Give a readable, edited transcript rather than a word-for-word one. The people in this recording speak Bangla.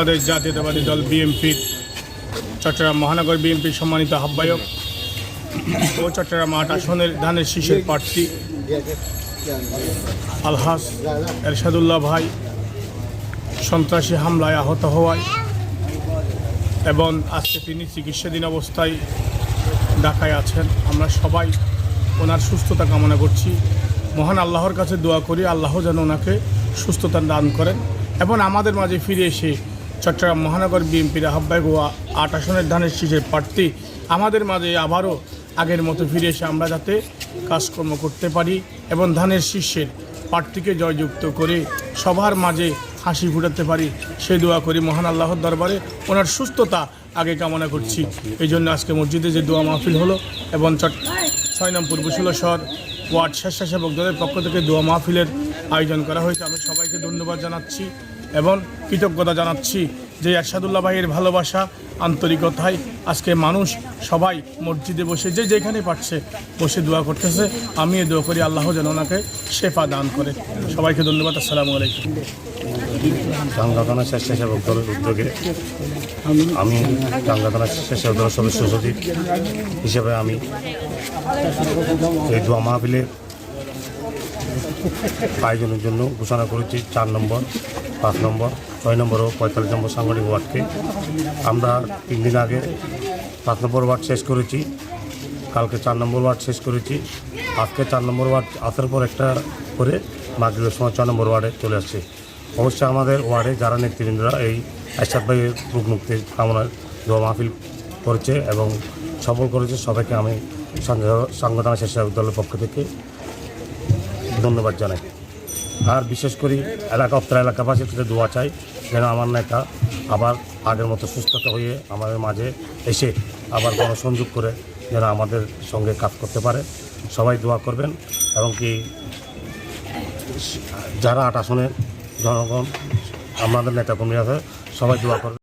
বাংলাদেশ জাতীয়তাবাদী দল বিএনপির চট্টগ্রাম মহানগর বিএনপির সম্মানিত আহ্বায়ক ও চট্টগ্রাম ৮ আসনের ধানের শীষের প্রার্থী আলহাজ এরশাদুল্লাহ ভাই সন্ত্রাসী হামলায় আহত হওয়ায় এবং আজকে তিনি চিকিৎসাধীন অবস্থায় ঢাকায় আছেন। আমরা সবাই ওনার সুস্থতা কামনা করছি। মহান আল্লাহর কাছে দোয়া করি আল্লাহ যেন ওনাকে সুস্থতা দান করেন এবং আমাদের মাঝে ফিরে এসে চট্টগ্রাম মহানগর বিএনপির আহ্বায়ক ও ৮ আসনের ধানের শীষের প্রার্থী আমাদের মাঝে আবারও আগের মতো ফিরে এসে আমরা যাতে কাজকর্ম করতে পারি এবং ধানের শীষের প্রার্থীকে জয়যুক্ত করে সবার মাঝে হাসি ফুটাতে পারি সেই দোয়া করি। মহান আল্লাহর দরবারে ওনার সুস্থতা আগে কামনা করছি। এই জন্য আজকে মসজিদে যে দোয়া মাহফিল হলো এবং ৬ নং পূর্ব ষোলশহর ওয়ার্ড স্বেচ্ছাসেবক দলের পক্ষ থেকে দোয়া মাহফিলের আয়োজন করা হয়েছে। আমি সবাইকে ধন্যবাদ জানাচ্ছি এবং কৃতজ্ঞতা জানাচ্ছি যে এরশাদুল্লাহ ভাইয়ের ভালোবাসা আন্তরিকতায় আজকে মানুষ সবাই মসজিদে বসে যে যেখানে পারছে বসে দোয়া করতেছে। আমিও দোয়া করি আল্লাহ যেন ওনাকে শেফা দান করে। সবাইকে ধন্যবাদ। আসসালামু আলাইকুম। টাঙ্গা থানা স্বেচ্ছাসেবক দলের উদ্যোগে আমি টাঙ্গা থানা স্বেচ্ছাসেবক দলের সদস্য সচিব হিসেবে আমি এই দোয়া মাহফিলে আয়োজনের জন্য ঘোষণা করেছি ৪ নম্বর, ৫ নম্বর, ৬ নম্বর ও ৪৫ নম্বর সাংগঠনিক ওয়ার্ডকে। আমরা ৩ দিন আগে ৫ নম্বর ওয়ার্ড শেষ করেছি, কালকে ৪ নম্বর ওয়ার্ড শেষ করেছি, আজকে ৪ নম্বর ওয়ার্ড আসার পর একটা করে মাগরিবের সময় ৬ নম্বর ওয়ার্ডে চলে আসছে। অবশ্যই আমাদের ওয়ার্ডে যারা নেতৃবৃন্দরা এই এরশাদ ভাইয়ের রোগ মুক্তির কামনায় দোয়া মাহফিল করেছে এবং সফল করেছে, সবাইকে আমি সংগঠন স্বেচ্ছাসেবক দলের পক্ষ থেকে ধন্যবাদ জানাই। আর বিশেষ করে এলাকাবাসীর কাছে দোয়া চাই যেন আমার নেতা আবার আগের মতো সুস্থতা হয়ে আমাদের মাঝে এসে আবার গণসংযোগ করে যেন আমাদের সঙ্গে কাজ করতে পারে। সবাই দোয়া করবেন এবং কি যারা ৮ আসনের জনগণ আমাদের নেতা কর্মী আছে সবাই দোয়া করবেন।